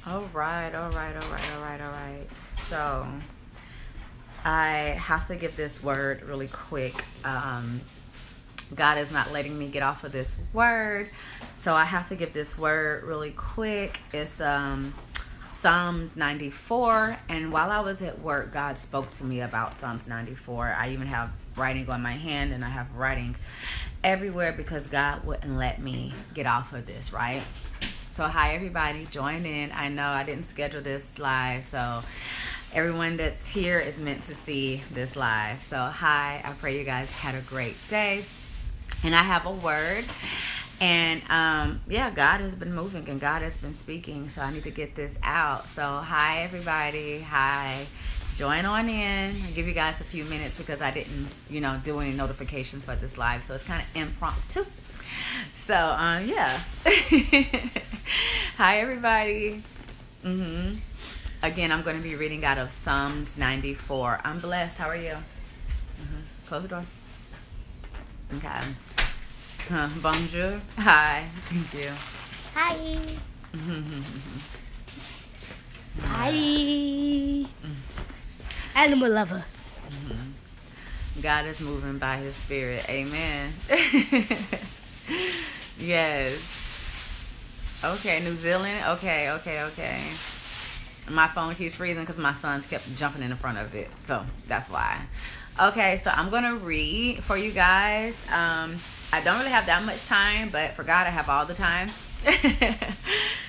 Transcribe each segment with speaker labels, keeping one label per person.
Speaker 1: All right, all right, all right, all right, all right. So I have to give this word really quick. God is not letting me get off of this word, so I have to give this word really quick. It's Psalms 94, and while I was at work, God spoke to me about Psalms 94. I even have writing on my hand, and I have writing everywhere because God wouldn't let me get off of this, right? So hi everybody, join in. I know I didn't schedule this live, so everyone that's here is meant to see this live. So hi, I pray you guys had a great day. And I have a word. And God has been moving and God has been speaking. So I need to get this out. So hi everybody. Hi. Join on in. I'll give you guys a few minutes because I didn't, do any notifications for this live. So it's kind of impromptu. So, yeah. Hi, everybody. Again, I'm going to be reading out of Psalms 94. I'm blessed. How are you? Close the door. Okay. Bonjour. Hi. Thank you.
Speaker 2: Hi. Hi. Animal lover.
Speaker 1: God is moving by his spirit. Amen. Yes. Okay, New Zealand. Okay. My phone keeps freezing because my sons kept jumping in front of it. So that's why. Okay, so I'm going to read for you guys. I don't really have that much time, but for God, I have all the time.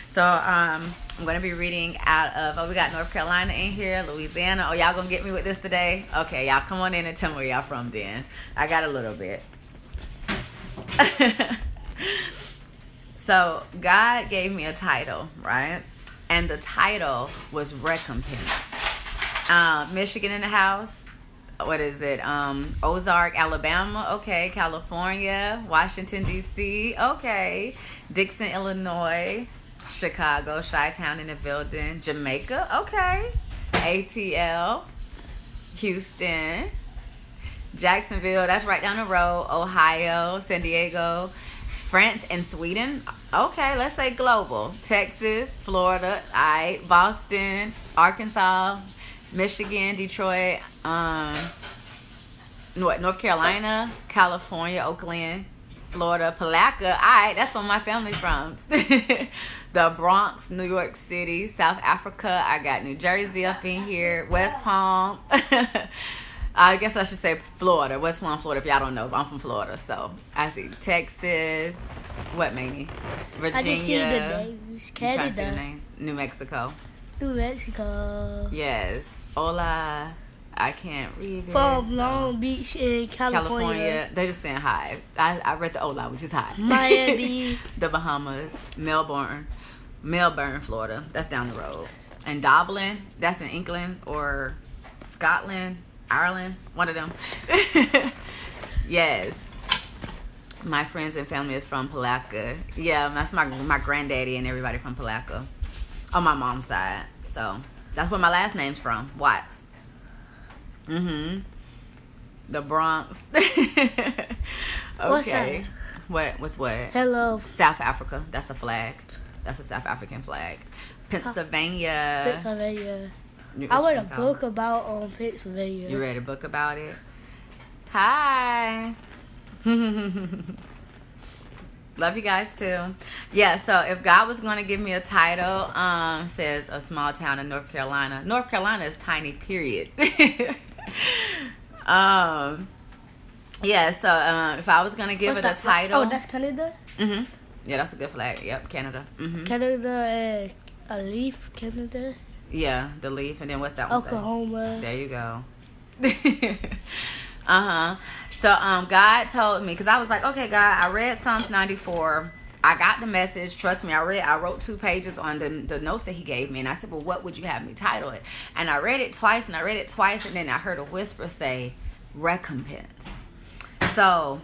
Speaker 1: So I'm going to be reading out of, we got North Carolina in here, Louisiana. Oh, y'all going to get me with this today? Okay, y'all come on in and tell me where y'all from then. I got a little bit. So God gave me a title, right? And the title was Recompense. Michigan in the house. What is it? Ozark, Alabama. Okay. California, Washington, D.C. Okay. Dixon, Illinois. Chicago, Chi-Town in the building. Jamaica. Okay. ATL. Houston. Jacksonville. That's right down the road. Ohio, San Diego. France and Sweden. Okay, let's say global. Texas, Florida, Boston, Arkansas, Michigan, Detroit, North Carolina, California, Oakland, Florida, Palaca. That's where my family's from. The Bronx, New York City, South Africa. I got New Jersey up in here, West Palm. I guess I should say Florida, West Palm, Florida. If y'all don't know, I'm from Florida, so I see Texas. What, Mamie? Virginia.
Speaker 2: I just see the names. Canada.
Speaker 1: Trying to see the names. New Mexico.
Speaker 2: New Mexico.
Speaker 1: Yes. Hola. I can't read it.
Speaker 2: From Long Beach in California.
Speaker 1: They're just saying hi. I read the hola, which is hi.
Speaker 2: Miami.
Speaker 1: The Bahamas. Melbourne, Florida. That's down the road. And Dublin. That's in England or Scotland. Ireland, one of them. Yes. My friends and family is from Palaca. Yeah, that's my granddaddy and everybody from Palaca on my mom's side. So that's where my last name's from, Watts. The Bronx. Okay.
Speaker 2: What's that?
Speaker 1: What's what?
Speaker 2: Hello.
Speaker 1: South Africa. That's a flag. That's a South African flag. Pennsylvania.
Speaker 2: I read a book about Pennsylvania.
Speaker 1: You read a book about it? Hi. Love you guys too. Yeah, so if God was going to give me a title, says a small town in North Carolina. North Carolina is tiny, period. Yeah, so if I was going to give it a title.
Speaker 2: Oh, that's Canada?
Speaker 1: Yeah, that's a good flag. Yep, Canada.
Speaker 2: Canada and a leaf, Canada.
Speaker 1: Yeah, the leaf, and then what's that one?
Speaker 2: Oklahoma.
Speaker 1: There you go. So God told me, because I was like, okay, God, I read Psalms 94. I got the message. Trust me, I wrote 2 pages on the notes that he gave me, and I said, well, what would you have me title it? And I read it twice, and then I heard a whisper say, recompense. So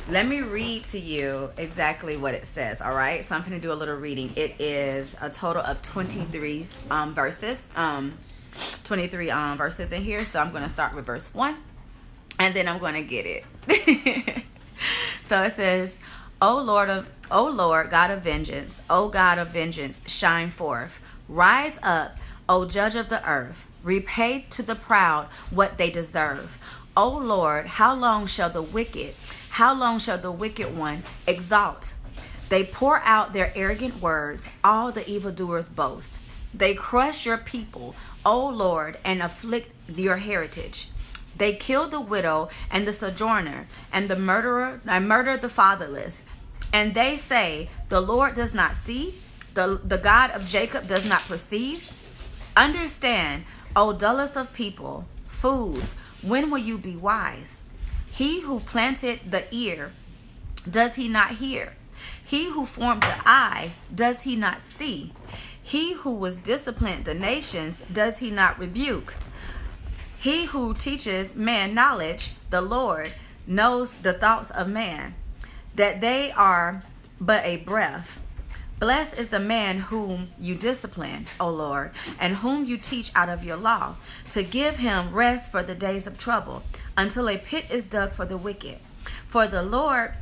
Speaker 1: let me read to you exactly what it says, all right? So I'm going to do a little reading. It is a total of 23 verses. 23 verses in here. So I'm going to start with verse 1, and then I'm going to get it. So it says, O Lord, God of vengeance, O God of vengeance, shine forth. Rise up, O judge of the earth. Repay to the proud what they deserve. O Lord, how long shall the wicked one exalt? They pour out their arrogant words, all the evildoers boast. They crush your people, O Lord, and afflict your heritage. They kill the widow and the sojourner, and murder the fatherless. And they say, the Lord does not see, the God of Jacob does not perceive. Understand, O dullest of people, fools, when will you be wise? He who planted the ear, does he not hear? He who formed the eye, does he not see? He who was disciplined the nations, does he not rebuke? He who teaches man knowledge, the Lord, knows the thoughts of man, that they are but a breath. Blessed is the man whom you discipline, O Lord, and whom you teach out of your law, to give him rest for the days of trouble, until a pit is dug for the wicked. For the Lord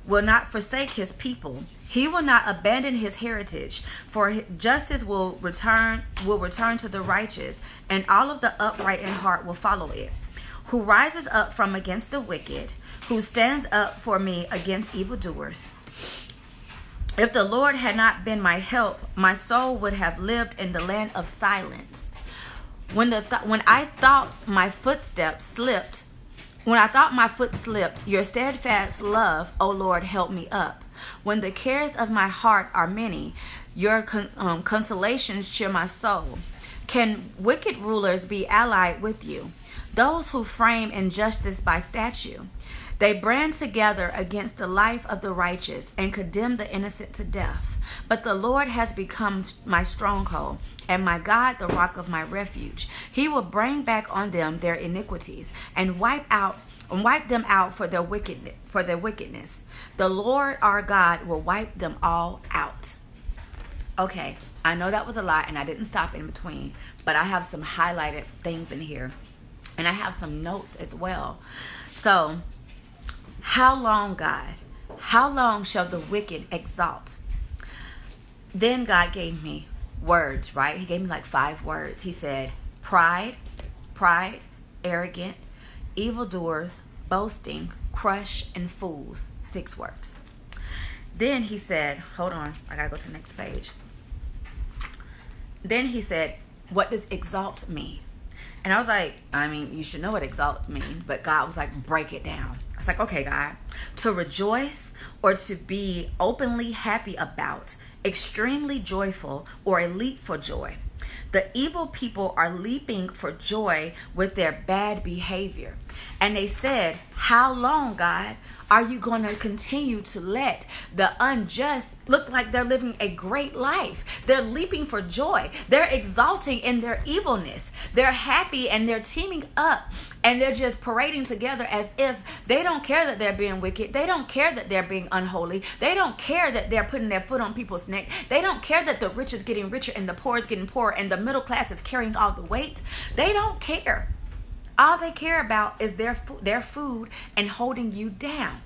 Speaker 1: will not forsake his people. He will not abandon his heritage, for justice will return to the righteous, and all of the upright in heart will follow it. Who rises up from against the wicked, who stands up for me against evildoers. If the Lord had not been my help, my soul would have lived in the land of silence. When I thought my foot slipped, your steadfast love, O Lord, help me up. When the cares of my heart are many, your consolations cheer my soul. Can wicked rulers be allied with you? Those who frame injustice by statute. They brand together against the life of the righteous and condemn the innocent to death. But the Lord has become my stronghold, and my God, the rock of my refuge. He will bring back on them their iniquities and wipe them out for their wickedness. The Lord our God will wipe them all out. Okay, I know that was a lot, and I didn't stop in between, but I have some highlighted things in here, and I have some notes as well. So, how long, God? How long shall the wicked exalt? Then God gave me words, right? He gave me like 5 words. He said, pride, arrogant, evildoers, boasting, crush, and fools. 6 words. Then he said, hold on, I gotta go to the next page. Then he said, what does exalt mean? And I was like, I mean, you should know what exalt means, but God was like, break it down. I was like, okay, God. To rejoice or to be openly happy about, extremely joyful, or a leap for joy. The evil people are leaping for joy with their bad behavior. And they said, how long, God, are you going to continue to let the unjust look like they're living a great life? They're leaping for joy. They're exalting in their evilness. They're happy and they're teaming up and they're just parading together as if they don't care that they're being wicked. They don't care that they're being unholy. They don't care that they're putting their foot on people's neck. They don't care that the rich is getting richer and the poor is getting poorer and the middle class is carrying all the weight. They don't care. All they care about is their food and holding you down.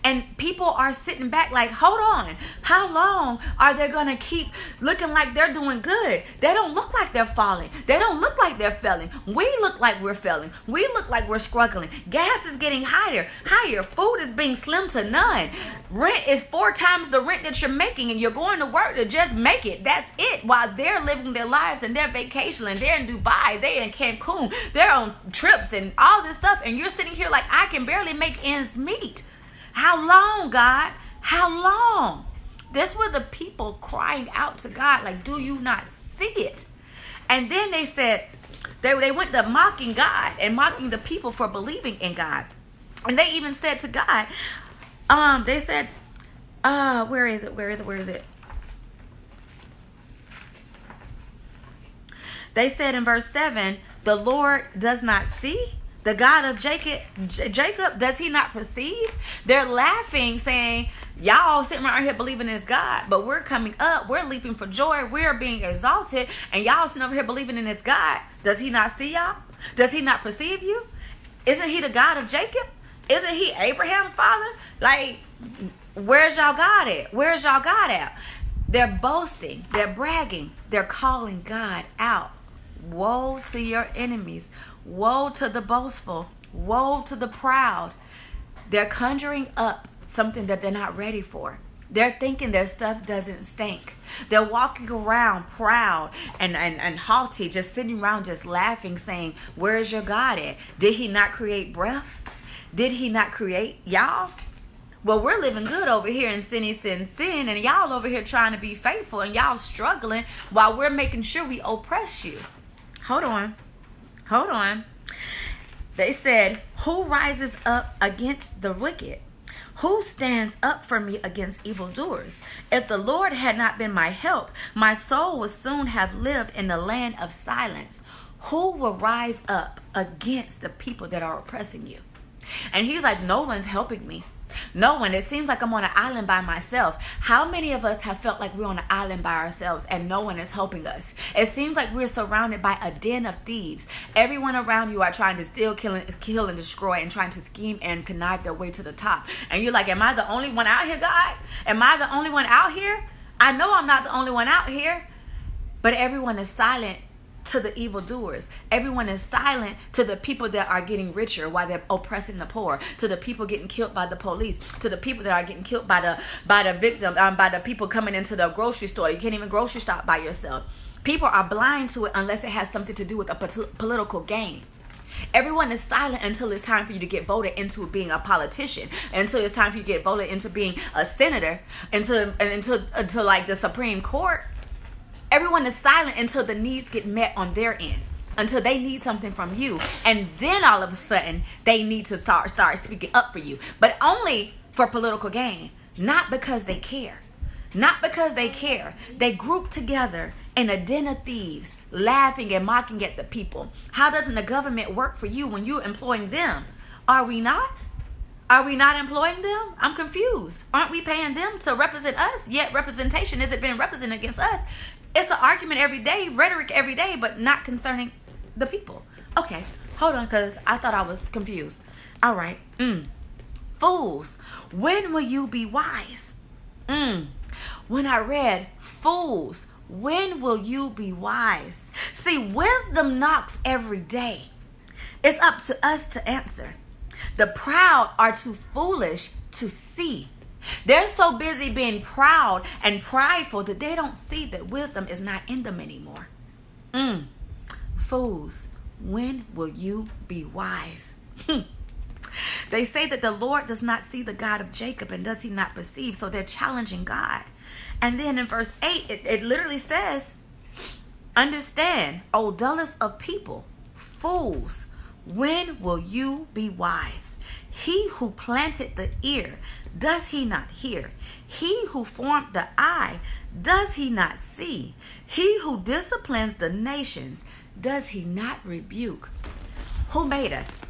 Speaker 1: And people are sitting back like, hold on, how long are they going to keep looking like they're doing good? They don't look like they're falling. They don't look like they're failing. We look like we're failing. We look like we're struggling. Gas is getting higher. Food is being slim to none. Rent is 4 times the rent that you're making, and you're going to work to just make it. That's it. While they're living their lives and they're vacationing, they're in Dubai, they're in Cancun, they're on trips and all this stuff, and you're sitting here like, I can barely make ends meet. How long, God? How long? This were the people crying out to God, like, do you not see it? And then they said, they went to mocking God and mocking the people for believing in God. And they even said to God, they said, where is it? They said in verse 7, the Lord does not see. The God of Jacob, does he not perceive? They're laughing, saying, y'all sitting right here believing in this God, but we're coming up. We're leaping for joy. We're being exalted. And y'all sitting over here believing in this God. Does he not see y'all? Does he not perceive you? Isn't he the God of Jacob? Isn't he Abraham's father? Like, where's y'all God at? Where's y'all God at? They're boasting. They're bragging. They're calling God out. Woe to your enemies. Woe to the boastful. Woe to the proud. They're conjuring up something that they're not ready for. They're thinking their stuff doesn't stink. They're walking around proud and haughty, just sitting around just laughing, saying, where's your God at? Did he not create breath? Did he not create y'all? Well, we're living good over here in sin, and y'all over here trying to be faithful, and y'all struggling while we're making sure we oppress you. Hold on. They said, who rises up against the wicked? Who stands up for me against evildoers? If the Lord had not been my help, my soul would soon have lived in the land of silence. Who will rise up against the people that are oppressing you? And he's like, no one's helping me. No one. It seems like I'm on an island by myself. How many of us have felt like we're on an island by ourselves and no one is helping us? It seems like we're surrounded by a den of thieves. Everyone around you are trying to steal, kill, and destroy, and trying to scheme and connive their way to the top. And you're like, am I the only one out here, God? Am I the only one out here? I know I'm not the only one out here. But everyone is silent to the evildoers. Everyone is silent to the people that are getting richer while they're oppressing the poor, to the people getting killed by the police, to the people that are getting killed by the victim, by the people coming into the grocery store. You can't even grocery shop by yourself. People are blind to it unless it has something to do with a political gain. Everyone is silent until it's time for you to get voted into being a politician, until it's time for you to get voted into being a senator, until like the Supreme Court. Everyone is silent until the needs get met on their end, until they need something from you. And then all of a sudden, they need to start speaking up for you. But only for political gain, not because they care. Not because they care. They group together in a den of thieves, laughing and mocking at the people. How doesn't the government work for you when you're employing them? Are we not? Are we not employing them? I'm confused. Aren't we paying them to represent us? Yet representation isn't being represented against us. It's an argument every day, rhetoric every day, but not concerning the people. Okay, hold on, because I thought I was confused. All right. Fools, when will you be wise? When I read, fools, when will you be wise? See, wisdom knocks every day. It's up to us to answer. The proud are too foolish to see. They're so busy being proud and prideful that they don't see that wisdom is not in them anymore. Fools, when will you be wise? They say that the Lord does not see the God of Jacob, and does he not perceive? So they're challenging God. And then in verse 8, it literally says, understand, O dullest of people, fools, when will you be wise? He who planted the ear, does he not hear? He who formed the eye, does he not see? He who disciplines the nations, does he not rebuke? Who made us?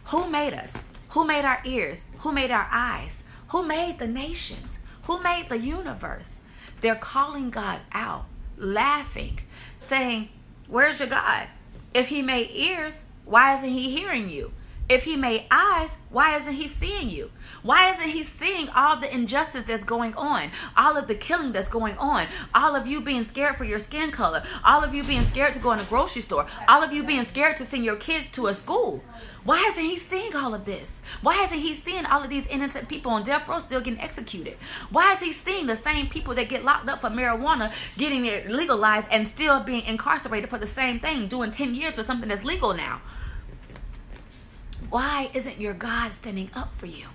Speaker 1: Who made us? Who made our ears? Who made our eyes? Who made the nations? Who made the universe? They're calling God out, laughing, saying, where's your God? If he made ears, why isn't he hearing you? If he made eyes, why isn't he seeing you? Why isn't he seeing all the injustice that's going on? All of the killing that's going on? All of you being scared for your skin color? All of you being scared to go in a grocery store? All of you being scared to send your kids to a school? Why isn't he seeing all of this? Why isn't he seeing all of these innocent people on death row still getting executed? Why is he seeing the same people that get locked up for marijuana getting it legalized and still being incarcerated for the same thing, doing 10 years for something that's legal now? Why isn't your God standing up for you?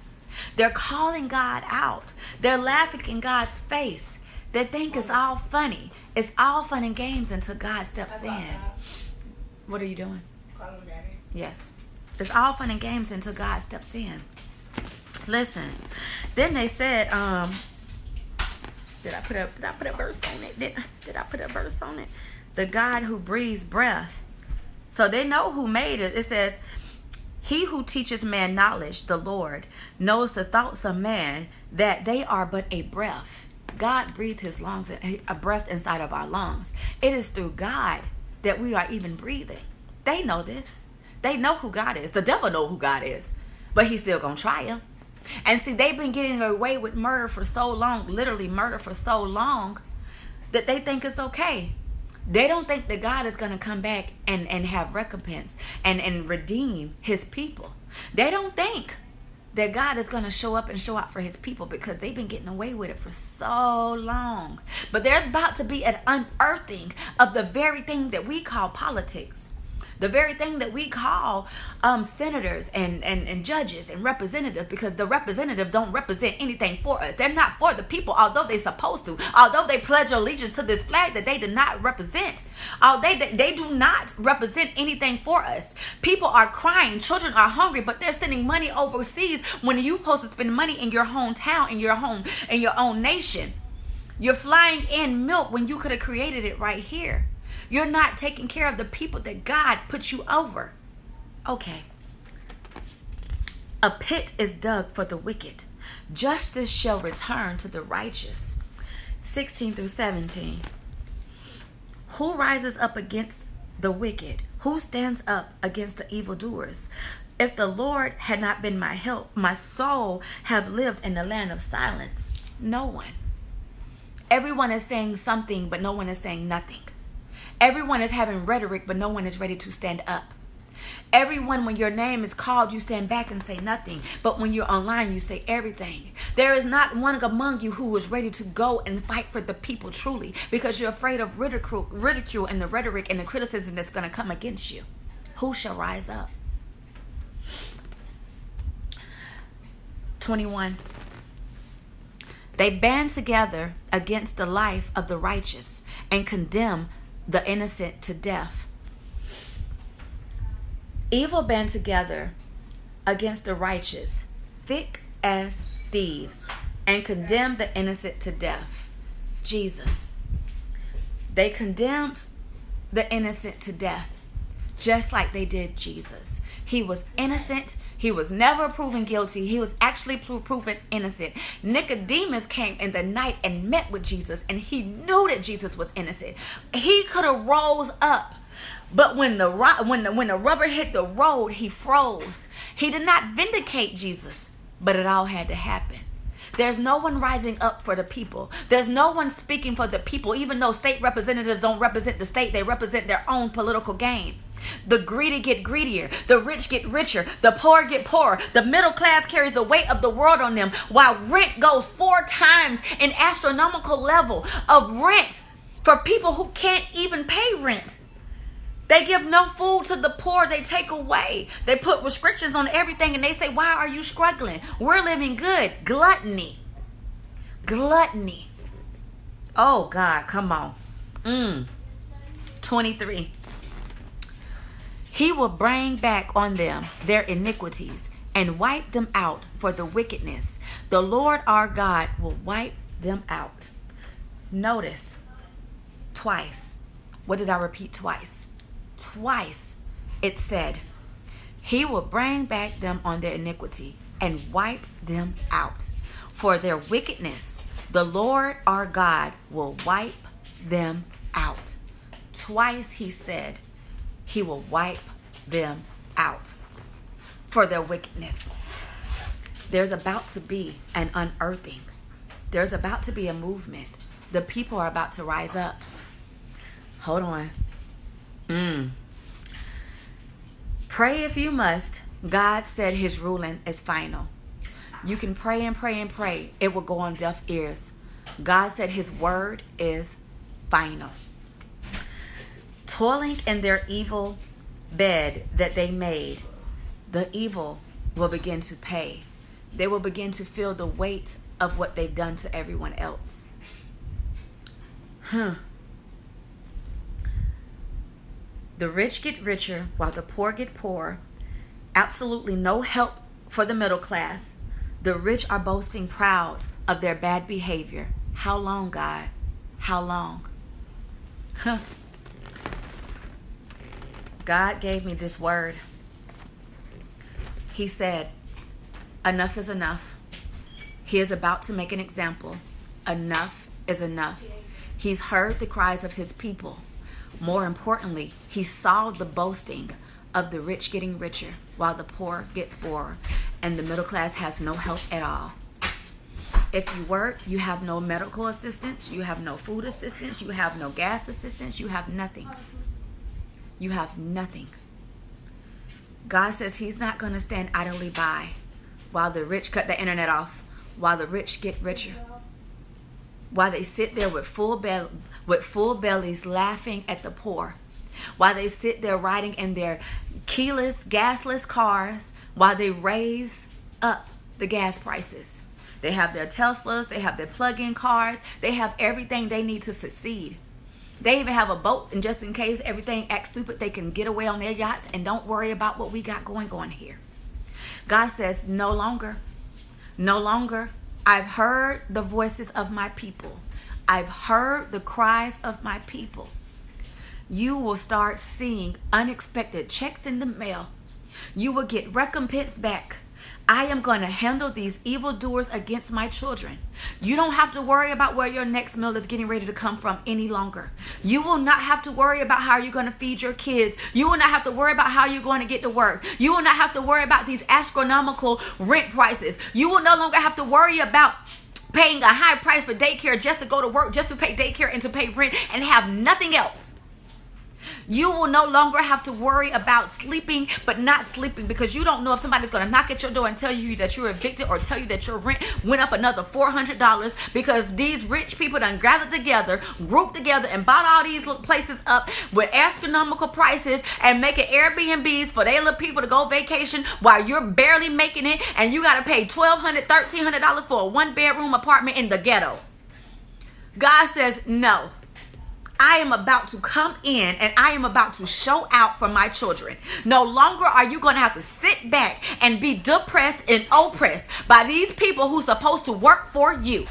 Speaker 1: They're calling God out. They're laughing in God's face. They think it's all funny. It's all fun and games until God steps in. What are you doing?
Speaker 2: Calling Daddy.
Speaker 1: Yes. It's all fun and games until God steps in. Listen. Then they said, did I put a verse on it? Did I put a verse on it? The God who breathes breath. So they know who made it. It says, he who teaches man knowledge, the Lord, knows the thoughts of man, that they are but a breath. God breathed his lungs, a breath inside of our lungs. It is through God that we are even breathing. They know this. They know who God is. The devil know who God is. But he's still going to try him. And see, they've been getting away with murder for so long, literally murder for so long, that they think it's okay. They don't think that God is going to come back and have recompense and redeem his people. They don't think that God is going to show up and show out for his people because they've been getting away with it for so long. But there's about to be an unearthing of the very thing that we call politics. The very thing that we call senators and judges and representatives, because the representatives don't represent anything for us. They're not for the people, although they're supposed to. Although they pledge allegiance to this flag that they do not represent. They do not represent anything for us. People are crying. Children are hungry, but they're sending money overseas when you're supposed to spend money in your hometown, in your home, in your own nation. You're flying in milk when you could have created it right here. You're not taking care of the people that God put you over. Okay. A pit is dug for the wicked. Justice shall return to the righteous. 16 through 17. Who rises up against the wicked? Who stands up against the evildoers? If the Lord had not been my help, my soul have lived in the land of silence. No one. Everyone is saying something, but no one is saying nothing. Everyone is having rhetoric, but no one is ready to stand up. Everyone, when your name is called, you stand back and say nothing. But when you're online, you say everything. There is not one among you who is ready to go and fight for the people truly, because you're afraid of ridicule and the rhetoric and the criticism that's going to come against you. Who shall rise up? 21. They band together against the life of the righteous and condemn the innocent to death. Evil band together against the righteous, thick as thieves, and condemn the innocent to death. Jesus. They condemned the innocent to death, just like they did Jesus. He was innocent. He was never proven guilty. He was actually proven innocent. Nicodemus came in the night and met with Jesus, and he knew that Jesus was innocent. He could have rose up, but when the rubber hit the road, he froze. He did not vindicate Jesus, but it all had to happen. There's no one rising up for the people. There's no one speaking for the people. Even though state representatives don't represent the state, they represent their own political gain. The greedy get greedier. The rich get richer. The poor get poorer. The middle class carries the weight of the world on them, while rent goes 4 times an astronomical level of rent for people who can't even pay rent. They give no food to the poor. They take away. They put restrictions on everything, and they say, why are you struggling? We're living good. Gluttony. Gluttony. Oh, God, come on. 23. He will bring back on them their iniquities and wipe them out for the wickedness. The Lord our God will wipe them out. Notice, twice. What did I repeat twice? Twice it said, he will bring back them on their iniquity and wipe them out for their wickedness. The Lord our God will wipe them out. Twice he said, he will wipe them out for their wickedness. There's about to be an unearthing. There's about to be a movement. The people are about to rise up. Hold on. Pray if you must. God said his ruling is final. You can pray and pray and pray. It will go on deaf ears. God said his word is final. Toiling in their evil bed that they made, the evil will begin to pay. They will begin to feel the weight of what they've done to everyone else. The rich get richer while the poor get poorer. Absolutely no help for the middle class. The rich are boasting proud of their bad behavior. How long, God? How long? God gave me this word. He said, enough is enough. He is about to make an example. Enough is enough. He's heard the cries of his people. More importantly, he saw the boasting of the rich getting richer while the poor gets poorer, and the middle class has no help at all. If you work, you have no medical assistance, you have no food assistance, you have no gas assistance, you have nothing. You have nothing. God says he's not going to stand idly by while the rich cut the internet off, while the rich get richer, while they sit there with full bellies laughing at the poor, while they sit there riding in their keyless, gasless cars, while they raise up the gas prices. They have their Teslas, they have their plug-in cars, they have everything they need to succeed. They even have a boat, and just in case everything acts stupid, they can get away on their yachts and don't worry about what we got going on here. God says, no longer. No longer. I've heard the voices of my people. I've heard the cries of my people. You will start seeing unexpected checks in the mail. You will get recompense back. I am going to handle these evildoers against my children. You don't have to worry about where your next meal is getting ready to come from any longer. You will not have to worry about how you're going to feed your kids. You will not have to worry about how you're going to get to work. You will not have to worry about these astronomical rent prices. You will no longer have to worry about paying a high price for daycare just to go to work, just to pay daycare and to pay rent and have nothing else. You will no longer have to worry about sleeping but not sleeping, because you don't know if somebody's going to knock at your door and tell you that you're evicted, or tell you that your rent went up another $400 because these rich people done gathered together, grouped together, and bought all these little places up with astronomical prices and making Airbnbs for their little people to go vacation while you're barely making it, and you got to pay $1,200, $1,300 for a one-bedroom apartment in the ghetto. God says, no. I am about to come in and I am about to show out for my children. No longer are you going to have to sit back and be depressed and oppressed by these people who's supposed to work for you.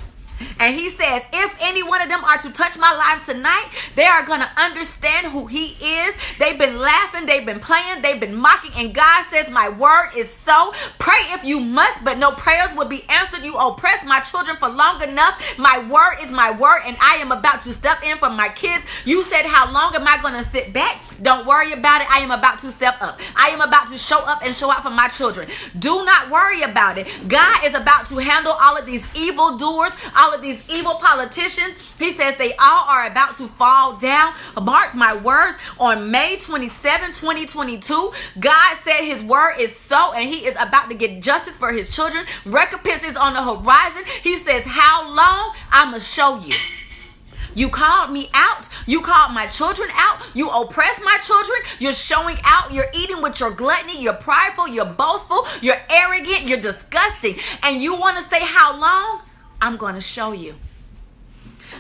Speaker 1: And he says, if any one of them are to touch my lives tonight, they are going to understand who he is. They've been laughing, they've been playing, they've been mocking, and God says my word is so. Pray if you must, but no prayers will be answered. You oppress my children for long enough. My word is my word, and I am about to step in for my kids. You said, how long am I going to sit back? Don't worry about it. I am about to step up. I am about to show up and show out for my children. Do not worry about it. God is about to handle all of these evil doers, all of these evil politicians. He says they all are about to fall down. Mark my words, on May 27, 2022, God said his word is so, and he is about to get justice for his children. Recompense is on the horizon. He says, how long? I'm going to show you. You called me out. You called my children out. You oppress my children. You're showing out. You're eating with your gluttony. You're prideful. You're boastful. You're arrogant. You're disgusting. And you want to say how long? I'm going to show you.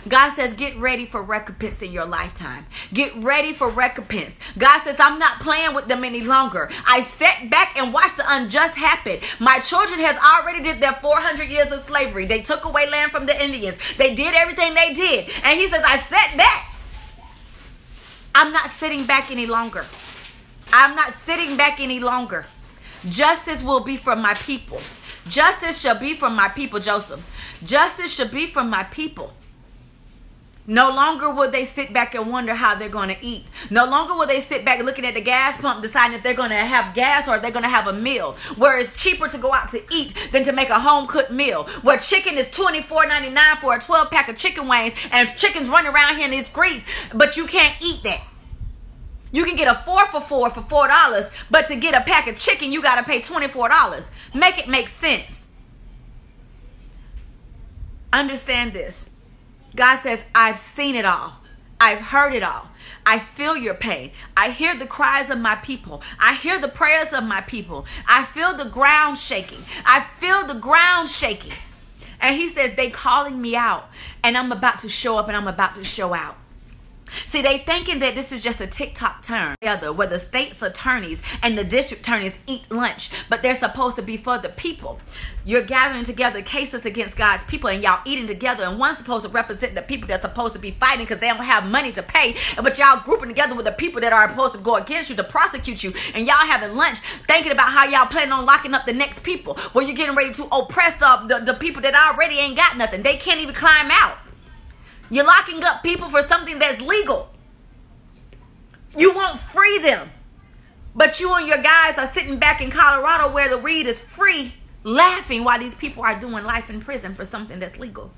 Speaker 1: God says, get ready for recompense in your lifetime. Get ready for recompense. God says, I'm not playing with them any longer. I sat back and watched the unjust happen. My children has already did their 400 years of slavery. They took away land from the Indians. They did everything they did. And he says, I sat back. I'm not sitting back any longer. I'm not sitting back any longer. Justice will be from my people. Justice shall be from my people, Joseph. Justice shall be from my people. No longer will they sit back and wonder how they're going to eat. No longer will they sit back looking at the gas pump deciding if they're going to have gas or if they're going to have a meal. Where it's cheaper to go out to eat than to make a home-cooked meal. Where chicken is $24.99 for a 12-pack of chicken wings, and chicken's running around here in this grease, but you can't eat that. You can get a 4 for $4, but to get a pack of chicken, you got to pay $24. Make it make sense. Understand this. God says, I've seen it all. I've heard it all. I feel your pain. I hear the cries of my people. I hear the prayers of my people. I feel the ground shaking. I feel the ground shaking. And he says, they calling me out, and I'm about to show up and I'm about to show out. See, they thinking that this is just a TikTok turn together where the state's attorneys and the district attorneys eat lunch, but they're supposed to be for the people. You're gathering together cases against God's people, and y'all eating together, and one's supposed to represent the people that's supposed to be fighting because they don't have money to pay, but y'all grouping together with the people that are supposed to go against you to prosecute you, and y'all having lunch thinking about how y'all planning on locking up the next people, where you're getting ready to oppress the people that already ain't got nothing. They can't even climb out. You're locking up people for something that's legal. You won't free them. But you and your guys are sitting back in Colorado where the weed is free, laughing while these people are doing life in prison for something that's legal.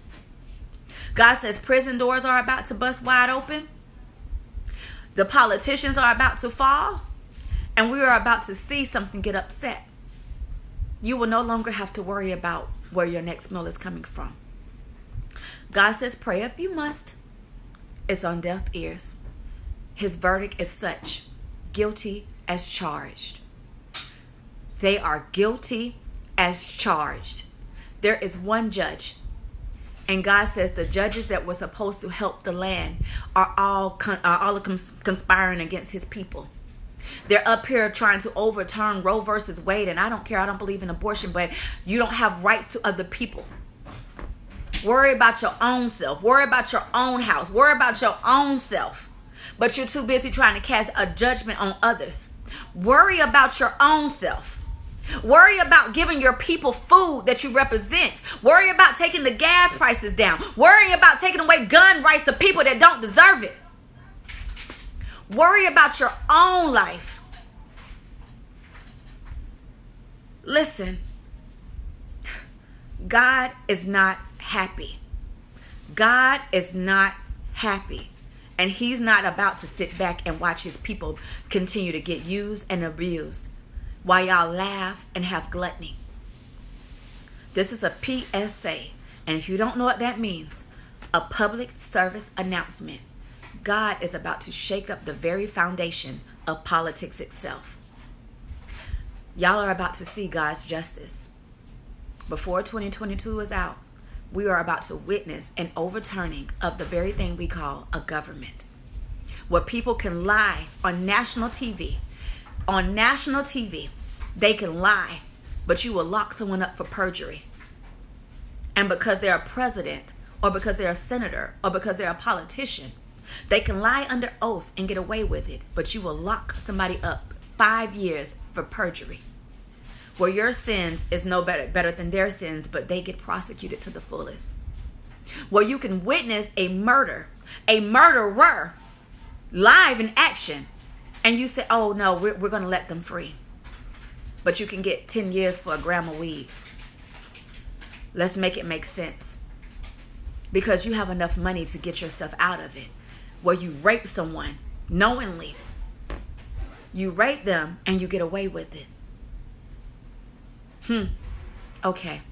Speaker 1: God says prison doors are about to bust wide open. The politicians are about to fall. And we are about to see something get upset. You will no longer have to worry about where your next meal is coming from. God says pray if you must. It's on deaf ears. His verdict is such. Guilty as charged. They are guilty as charged. There is one judge. And God says the judges that were supposed to help the land are all conspiring against his people. They're up here trying to overturn Roe versus Wade. And I don't care. I don't believe in abortion. But you don't have rights to other people. Worry about your own self. Worry about your own house. Worry about your own self. But you're too busy trying to cast a judgment on others. Worry about your own self. Worry about giving your people food that you represent. Worry about taking the gas prices down. Worry about taking away gun rights to people that don't deserve it. Worry about your own life. Listen, God is not happy. God is not happy. And he's not about to sit back and watch his people continue to get used and abused while y'all laugh and have gluttony. This is a PSA. And if you don't know what that means, a public service announcement. God is about to shake up the very foundation of politics itself. Y'all are about to see God's justice. Before 2022 is out, we are about to witness an overturning of the very thing we call a government. Where people can lie on national TV. On national TV, they can lie, but you will lock someone up for perjury. And because they're a president, or because they're a senator, or because they're a politician, they can lie under oath and get away with it, but you will lock somebody up 5 years for perjury. Where your sins is no better than their sins, but they get prosecuted to the fullest. Where you can witness a murderer live in action, and you say, oh no, we're going to let them free. But you can get 10 years for a gram of weed. Let's make it make sense. Because you have enough money to get yourself out of it. Where you rape someone knowingly. You rape them and you get away with it. Okay.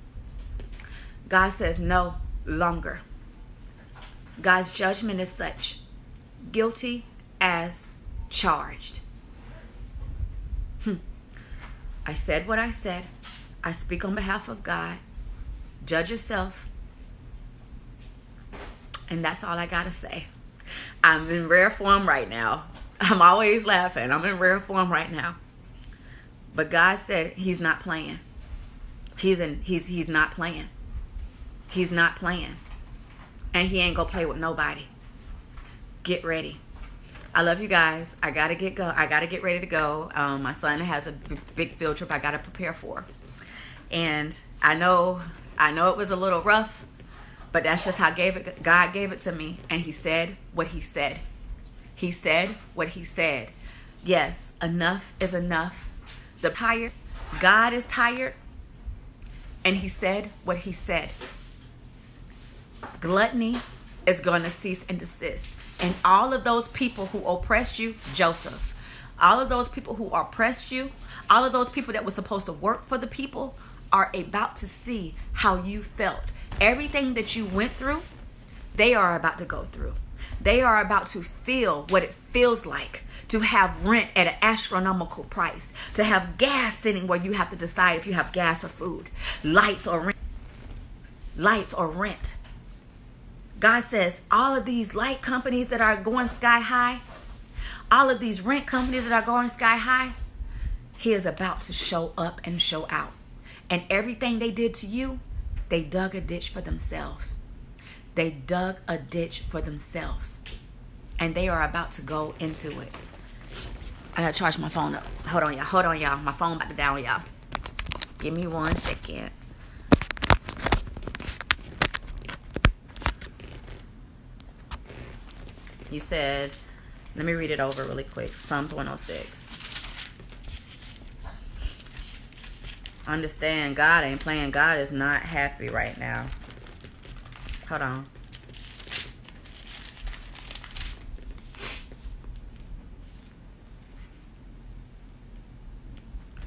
Speaker 1: God says no longer. God's judgment is such. Guilty as charged. I said what I said. I speak on behalf of God. Judge yourself. And that's all I gotta say. I'm in rare form right now. I'm always laughing. I'm in rare form right now. But God said he's not playing. He's not playing. He's not playing. And he ain't gonna play with nobody. Get ready. I love you guys. I gotta get ready to go. My son has a big field trip I gotta prepare for. And I know it was a little rough, but that's just how God gave it to me. And he said what he said. He said what he said. Yes, enough is enough. God is tired. And he said what he said. Gluttony is going to cease and desist. And all of those people who oppressed you, Joseph, all of those people who oppressed you, all of those people that were supposed to work for the people are about to see how you felt. Everything that you went through, they are about to go through. They are about to feel what it feels like to have rent at an astronomical price, to have gas sitting where you have to decide if you have gas or food, lights or rent. God says all of these light companies that are going sky high, all of these rent companies that are going sky high, he is about to show up and show out. And everything they did to you, they dug a ditch for themselves. They dug a ditch for themselves. And they are about to go into it. I gotta charge my phone up. Hold on, y'all. My phone about to down, y'all. Give me 1 second. You said, let me read it over really quick. Psalms 106. Understand, God ain't playing. God is not happy right now. Hold on.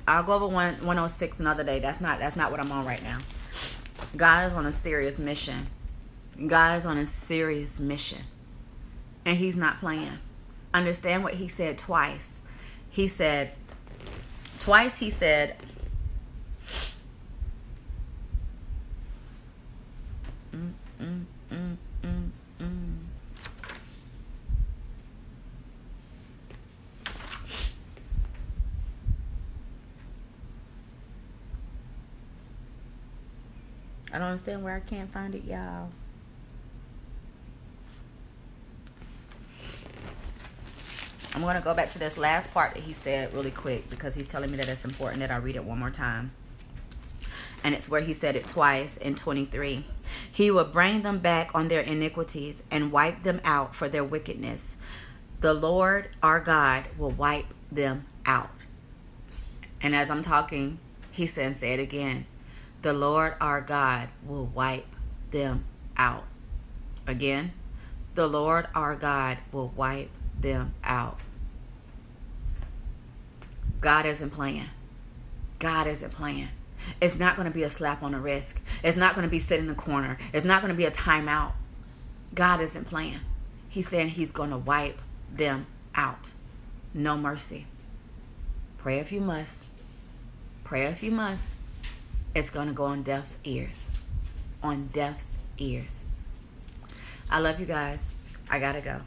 Speaker 1: I'll go over 106 another day. That's not what I'm on right now. God is on a serious mission. God is on a serious mission. And he's not playing. Understand what he said twice. He said, I don't understand where I can't find it, y'all. I'm going to go back to this last part that he said really quick because he's telling me that it's important that I read it one more time. And it's where he said it twice in 23. He will bring them back on their iniquities and wipe them out for their wickedness. The Lord our God will wipe them out. And as I'm talking, he said, say it again. The Lord our God will wipe them out. Again, the Lord our God will wipe them out. God isn't playing. God isn't playing. It's not going to be a slap on the wrist. It's not going to be sit in the corner. It's not going to be a timeout. God isn't playing. He's saying he's going to wipe them out. No mercy. Pray if you must. Pray if you must. It's going to go on deaf ears. On deaf ears. I love you guys. I got to go.